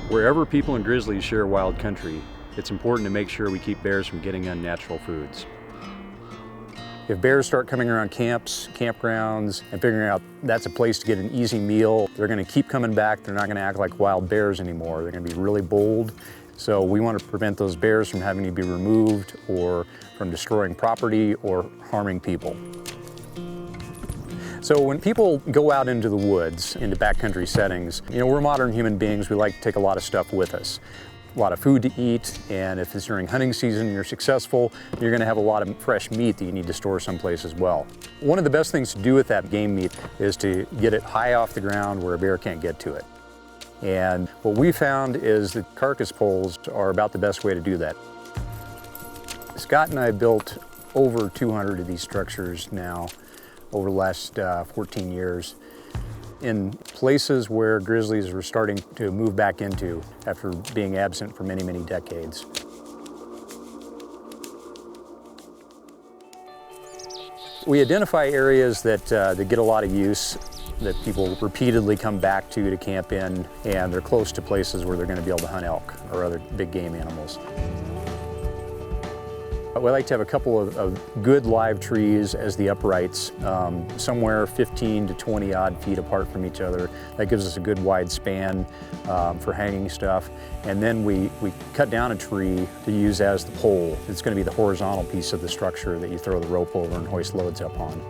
Wherever people and grizzlies share wild country, it's important to make sure we keep bears from getting unnatural foods. If bears start coming around camps, campgrounds, and figuring out that's a place to get an easy meal, they're going to keep coming back. They're not going to act like wild bears anymore. They're going to be really bold. So we want to prevent those bears from having to be removed or from destroying property or harming people. So when people go out into the woods, into backcountry settings, we're modern human beings. We like to take a lot of stuff with us. A lot of food to eat, and if it's during hunting season and you're successful, you're going to have a lot of fresh meat that you need to store someplace as well. One of the best things to do with that game meat is to get it high off the ground where a bear can't get to it. And what we found is that carcass poles are about the best way to do that. Scott and I built over 200 of these structures now over the last 14 years in places where grizzlies were starting to move back into after being absent for many, many decades. We identify areas that get a lot of use, that people repeatedly come back to camp in, and they're close to places where they're going to be able to hunt elk or other big game animals. We like to have a couple of good live trees as the uprights, somewhere 15 to 20 odd feet apart from each other. That gives us a good wide span for hanging stuff. And then we cut down a tree to use as the pole. It's going to be the horizontal piece of the structure that you throw the rope over and hoist loads up on.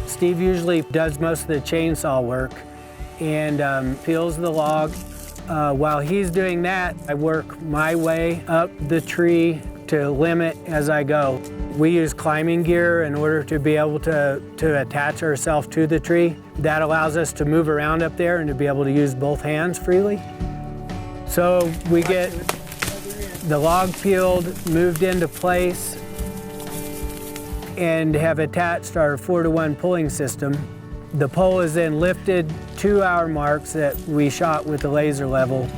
Steve usually does most of the chainsaw work and peels the log. While he's doing that, I work my way up the tree to limit as I go. We use climbing gear in order to be able to attach ourselves to the tree. That allows us to move around up there and to be able to use both hands freely. So we get the log peeled, moved into place, and have attached our 4-to-1 pulling system. The pole is then lifted to our marks that we shot with the laser level.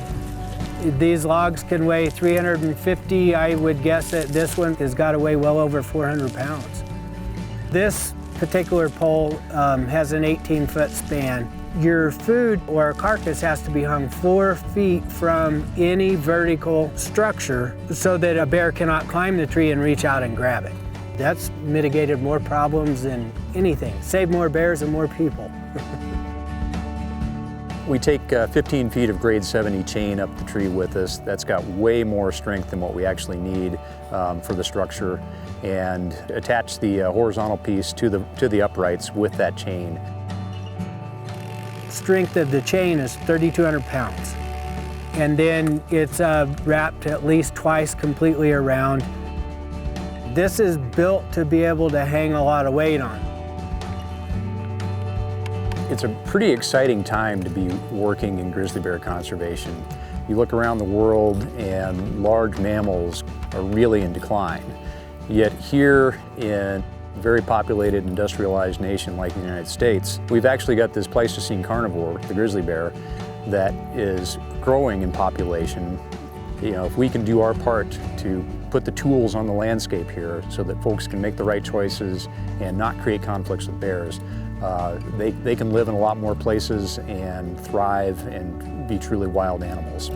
These logs can weigh 350. I would guess that this one has got to weigh well over 400 pounds. This particular pole has an 18-foot span. Your food or carcass has to be hung 4 feet from any vertical structure so that a bear cannot climb the tree and reach out and grab it. That's mitigated more problems than anything. Saved more bears and more people. We take 15 feet of grade 70 chain up the tree with us. That's got way more strength than what we actually need for the structure, and attach the horizontal piece to the uprights with that chain. Strength of the chain is 3,200 pounds. And then it's wrapped at least twice completely around. This is built to be able to hang a lot of weight on. It's a pretty exciting time to be working in grizzly bear conservation. You look around the world and large mammals are really in decline. Yet here in a very populated, industrialized nation like the United States, we've actually got this Pleistocene carnivore, the grizzly bear, that is growing in population. If we can do our part to put the tools on the landscape here so that folks can make the right choices and not create conflicts with bears, they can live in a lot more places and thrive and be truly wild animals.